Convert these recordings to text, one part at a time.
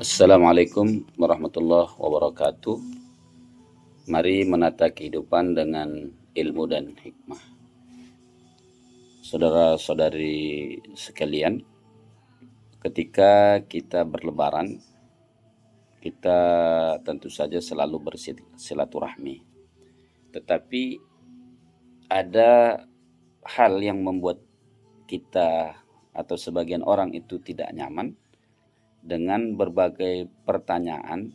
Assalamualaikum warahmatullahi wabarakatuh. Mari menata kehidupan dengan ilmu dan hikmah. Saudara-saudari sekalian, ketika kita berlebaran, kita tentu saja selalu bersilaturahmi. Tetapi ada hal yang membuat kita atau sebagian orang itu tidak nyaman dengan berbagai pertanyaan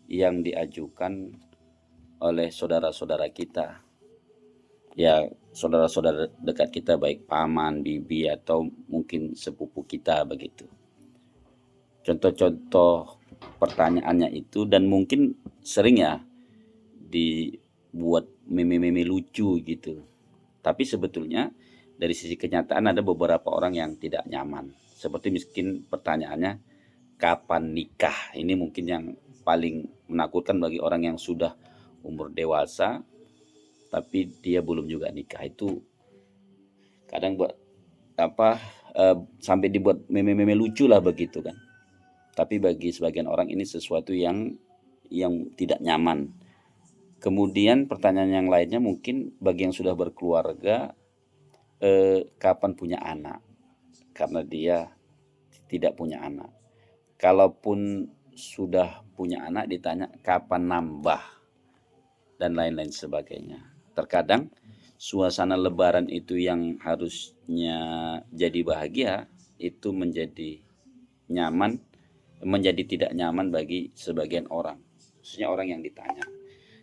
yang diajukan oleh saudara-saudara kita. Ya, saudara-saudara dekat kita baik paman, bibi atau mungkin sepupu kita begitu. Contoh-contoh pertanyaannya itu dan mungkin sering ya dibuat meme-meme lucu gitu. Tapi sebetulnya dari sisi kenyataan ada beberapa orang yang tidak nyaman. Seperti miskin pertanyaannya, kapan nikah? Ini mungkin yang paling menakutkan bagi orang yang sudah umur dewasa tapi dia belum juga nikah. Itu kadang buat apa sampai dibuat meme-meme lucu lah begitu kan. Tapi bagi sebagian orang ini sesuatu yang tidak nyaman. Kemudian pertanyaan yang lainnya mungkin bagi yang sudah berkeluarga, kapan punya anak? Karena dia tidak punya anak. Kalaupun sudah punya anak ditanya kapan nambah dan lain-lain sebagainya. Terkadang suasana lebaran itu yang harusnya jadi bahagia itu menjadi tidak nyaman bagi sebagian orang, khususnya orang yang ditanya.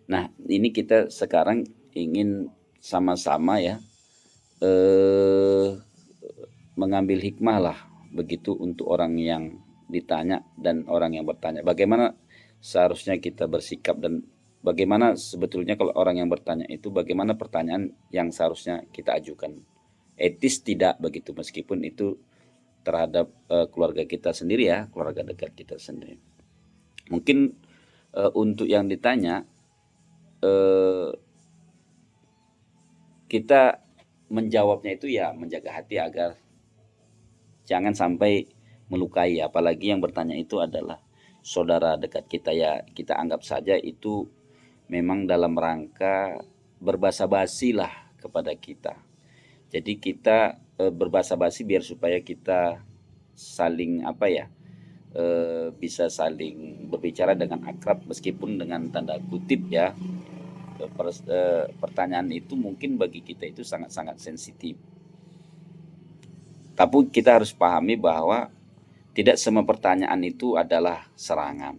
Nah, ini kita sekarang ingin sama-sama ya mengambil hikmah lah begitu untuk orang yang ditanya dan orang yang bertanya. Bagaimana seharusnya kita bersikap dan bagaimana sebetulnya kalau orang yang bertanya itu bagaimana pertanyaan yang seharusnya kita ajukan. Etis tidak begitu meskipun itu terhadap keluarga kita sendiri ya, keluarga dekat kita sendiri. Mungkin untuk yang ditanya kita menjawabnya itu ya menjaga hati agar jangan sampai melukai, apalagi yang bertanya itu adalah saudara dekat kita ya, kita anggap saja itu memang dalam rangka berbasa basi lah kepada kita. Jadi kita berbasa basi biar supaya kita saling bisa saling berbicara dengan akrab meskipun dengan tanda kutip ya. Pertanyaan itu mungkin bagi kita itu sangat-sangat sensitif. Tapi kita harus pahami bahwa tidak semua pertanyaan itu adalah serangan.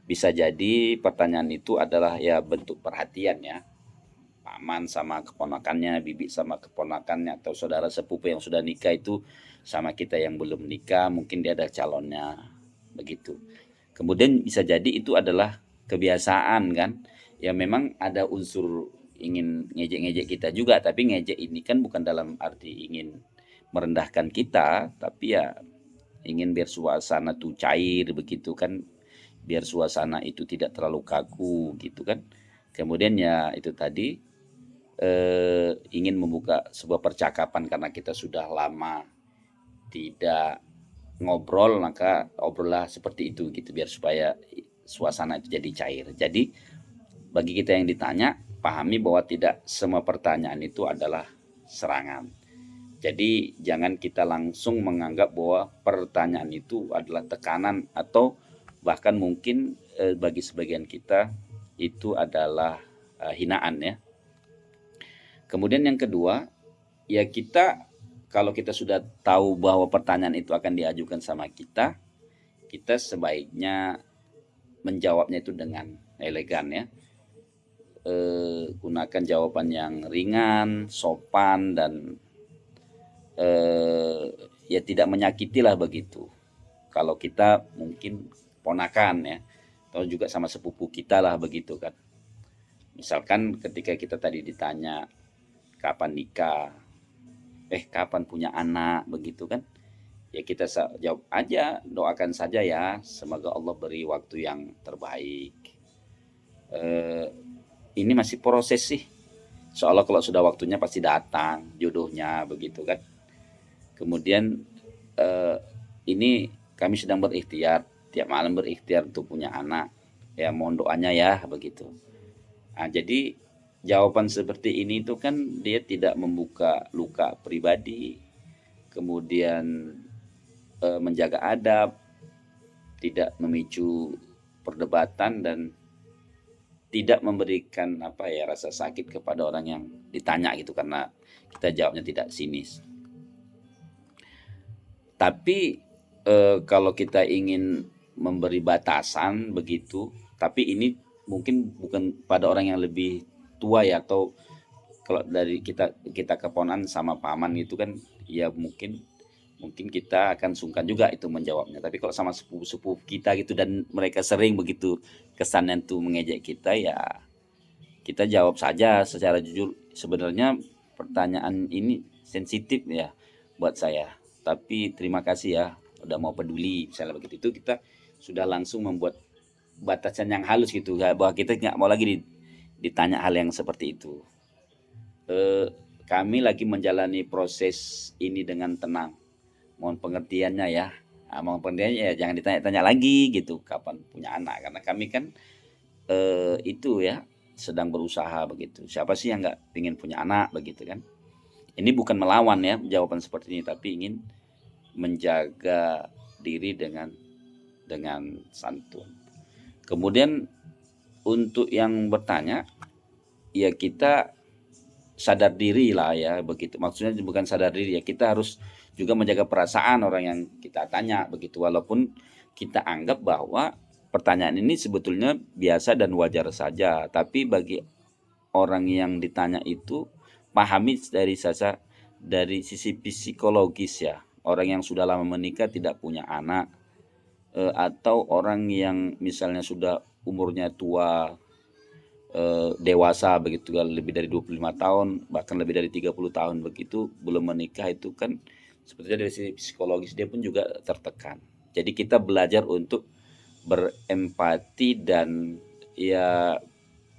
Bisa jadi pertanyaan itu adalah ya bentuk perhatian ya. Paman sama keponakannya, bibi sama keponakannya, atau saudara sepupu yang sudah nikah itu sama kita yang belum nikah, mungkin dia ada calonnya, begitu. Kemudian bisa jadi itu adalah kebiasaan kan, ya memang ada unsur ingin ngejek-ngejek kita juga, tapi ngejek ini kan bukan dalam arti ingin merendahkan kita, tapi ya ingin biar suasana tuh cair begitu kan, biar suasana itu tidak terlalu kaku gitu kan. Kemudian ya itu tadi ingin membuka sebuah percakapan karena kita sudah lama tidak ngobrol, maka obrollah seperti itu gitu biar supaya suasana itu jadi cair. Jadi bagi kita yang ditanya, pahami bahwa tidak semua pertanyaan itu adalah serangan. Jadi jangan kita langsung menganggap bahwa pertanyaan itu adalah tekanan atau bahkan mungkin bagi sebagian kita itu adalah hinaan ya. Kemudian yang kedua, ya kita kalau kita sudah tahu bahwa pertanyaan itu akan diajukan sama kita, kita sebaiknya menjawabnya itu dengan elegan ya. Gunakan jawaban yang ringan, sopan dan ya tidak menyakiti lah begitu. Kalau kita mungkin ponakan ya, atau juga sama sepupu kita lah begitu kan. Misalkan ketika kita tadi ditanya kapan nikah, kapan punya anak begitu kan, ya kita jawab aja, doakan saja ya, semoga Allah beri waktu yang terbaik. Ini masih proses sih, soalnya kalau sudah waktunya pasti datang jodohnya begitu kan. Kemudian ini kami sedang berikhtiar, tiap malam berikhtiar untuk punya anak. Ya mohon doanya ya begitu. Nah, jadi jawaban seperti ini itu kan dia tidak membuka luka pribadi, kemudian menjaga adab, tidak memicu perdebatan dan tidak memberikan apa ya rasa sakit kepada orang yang ditanya gitu karena kita jawabnya tidak sinis. Tapi kalau kita ingin memberi batasan begitu, tapi ini mungkin bukan pada orang yang lebih tua ya, atau kalau dari kita kita keponakan sama paman gitu kan, ya mungkin mungkin kita akan sungkan juga itu menjawabnya. Tapi kalau sama sepupu-sepupu kita gitu dan mereka sering begitu kesannya tuh mengejek kita, ya kita jawab saja secara jujur. Sebenarnya pertanyaan ini sensitif ya buat saya. Tapi terima kasih ya udah mau peduli misalnya begitu. Itu kita sudah langsung membuat batasan yang halus gitu ya, bahwa kita nggak mau lagi ditanya hal yang seperti itu. Eh, Kami lagi menjalani proses ini dengan tenang. Mohon pengertiannya ya. Nah, mohon pengertiannya ya jangan ditanya-tanya lagi gitu kapan punya anak, karena kami kan itu ya sedang berusaha begitu. Siapa sih yang nggak ingin punya anak begitu kan? Ini bukan melawan ya jawaban seperti ini, tapi ingin menjaga diri dengan santun. Kemudian untuk yang bertanya, ya kita sadar diri lah ya begitu. Maksudnya bukan sadar diri ya, kita harus juga menjaga perasaan orang yang kita tanya begitu. Walaupun kita anggap bahwa pertanyaan ini sebetulnya biasa dan wajar saja, tapi bagi orang yang ditanya itu pahami dari sisi psikologis ya. Orang yang sudah lama menikah tidak punya anak, atau orang yang misalnya sudah umurnya tua, dewasa begitu kan, lebih dari 25 tahun bahkan lebih dari 30 tahun begitu belum menikah, itu kan sebetulnya dari sisi psikologis dia pun juga tertekan. Jadi kita belajar untuk berempati dan ya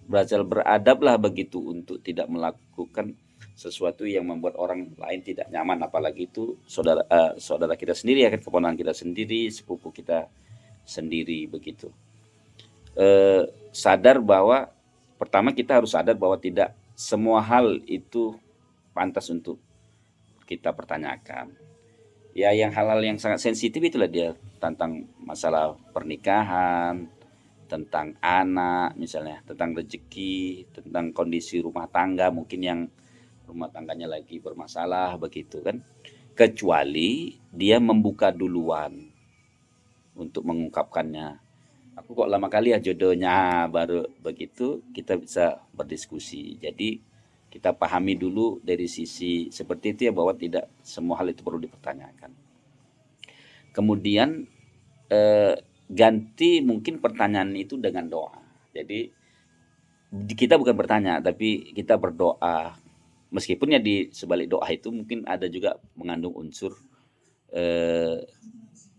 belajar beradab lah begitu, untuk tidak melakukan sesuatu yang membuat orang lain tidak nyaman, apalagi itu saudara kita sendiri ya kan, keponakan kita sendiri, sepupu kita sendiri begitu. Sadar bahwa pertama kita harus sadar bahwa tidak semua hal itu pantas untuk kita pertanyakan. Ya yang hal-hal yang sangat sensitif itulah dia, tentang masalah pernikahan, tentang anak misalnya, tentang rezeki, tentang kondisi rumah tangga mungkin yang rumah tangganya lagi bermasalah begitu kan. Kecuali dia membuka duluan untuk mengungkapkannya. Aku kok lama kali ya jodohnya, baru begitu kita bisa berdiskusi. Jadi kita pahami dulu dari sisi seperti itu ya, bahwa tidak semua hal itu perlu dipertanyakan. Kemudian ganti mungkin pertanyaan itu dengan doa. Jadi kita bukan bertanya tapi kita berdoa. Meskipun ya di sebalik doa itu mungkin ada juga mengandung unsur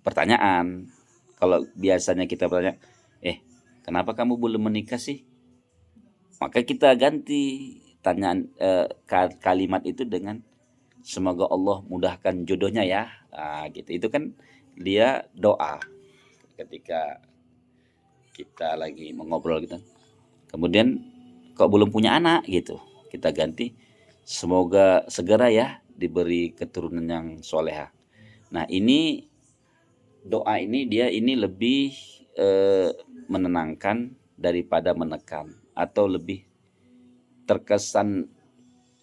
pertanyaan. Kalau biasanya kita bertanya, kenapa kamu belum menikah sih? Maka kita ganti tanyaan kalimat itu dengan semoga Allah mudahkan jodohnya ya. Nah, gitu. Itu kan dia doa ketika kita lagi mengobrol gitu. Kemudian kok belum punya anak gitu, kita ganti semoga segera ya diberi keturunan yang soleha. Nah ini doa ini dia ini lebih menenangkan daripada menekan, atau lebih terkesan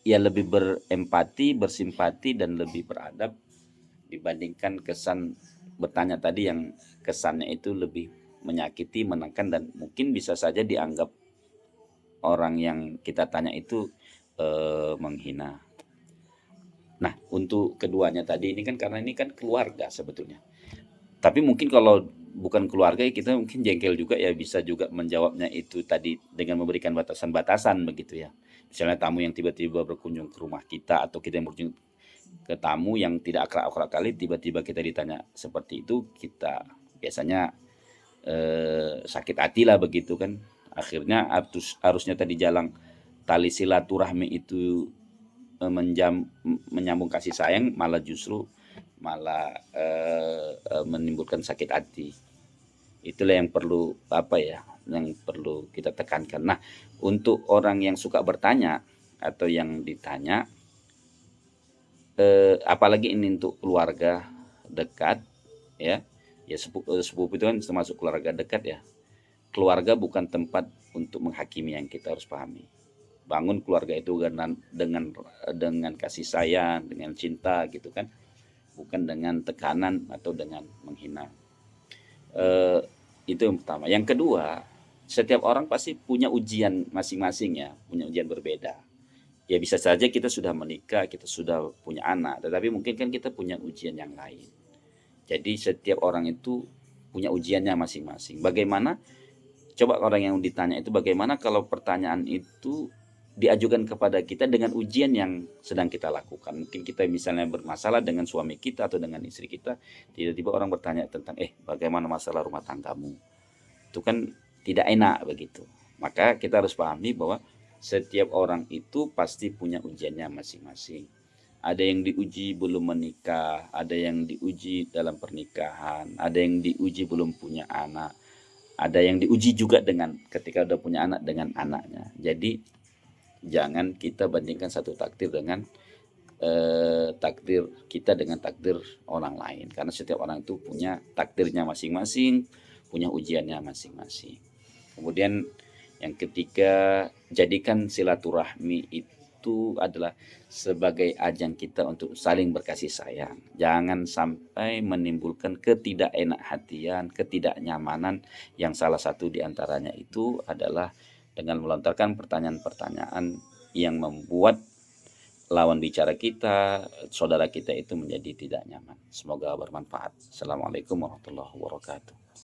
ya lebih berempati, bersimpati dan lebih beradab dibandingkan kesan bertanya tadi yang kesannya itu lebih menyakiti, menekan, dan mungkin bisa saja dianggap orang yang kita tanya itu menghina. Nah, untuk keduanya tadi ini kan karena ini kan keluarga sebetulnya. Tapi mungkin kalau bukan keluarga ya kita mungkin jengkel juga ya, bisa juga menjawabnya itu tadi dengan memberikan batasan-batasan begitu ya. Misalnya tamu yang tiba-tiba berkunjung ke rumah kita, atau kita yang berkunjung ke tamu yang tidak akrab-akrab kali, tiba-tiba kita ditanya seperti itu, kita biasanya sakit hati lah begitu kan. Akhirnya harusnya tadi jalan tali silaturahmi itu menyambung kasih sayang, malah justru menimbulkan sakit hati. Itulah yang perlu yang perlu kita tekankan. Nah, untuk orang yang suka bertanya atau yang ditanya, apalagi ini untuk keluarga dekat, ya, sepupu itu kan termasuk keluarga dekat ya. Keluarga bukan tempat untuk menghakimi, yang kita harus pahami. Bangun keluarga itu dengan kasih sayang, dengan cinta gitu kan, bukan dengan tekanan atau dengan menghina. Eh, itu yang pertama. Yang kedua, setiap orang pasti punya ujian masing-masing ya, punya ujian berbeda. Ya bisa saja kita sudah menikah, kita sudah punya anak, tetapi mungkin kan kita punya ujian yang lain. Jadi setiap orang itu punya ujiannya masing-masing. Bagaimana, coba orang yang ditanya itu, bagaimana kalau pertanyaan itu diajukan kepada kita dengan ujian yang sedang kita lakukan. Mungkin kita misalnya bermasalah dengan suami kita atau dengan istri kita, tiba-tiba orang bertanya tentang bagaimana masalah rumah tanggamu. Itu kan tidak enak begitu. Maka kita harus pahami bahwa setiap orang itu pasti punya ujiannya masing-masing. Ada yang diuji belum menikah, ada yang diuji dalam pernikahan, ada yang diuji belum punya anak, ada yang diuji juga dengan ketika udah punya anak dengan anaknya. Jadi jangan kita bandingkan satu takdir dengan takdir kita dengan takdir orang lain, karena setiap orang itu punya takdirnya masing-masing, punya ujiannya masing-masing. Kemudian yang ketiga, jadikan silaturahmi itu adalah sebagai ajang kita untuk saling berkasih sayang. Jangan sampai menimbulkan ketidakenak-hatian, ketidaknyamanan, yang salah satu diantaranya itu adalah dengan melontarkan pertanyaan-pertanyaan yang membuat lawan bicara kita, saudara kita itu menjadi tidak nyaman. Semoga bermanfaat. Assalamualaikum warahmatullahi wabarakatuh.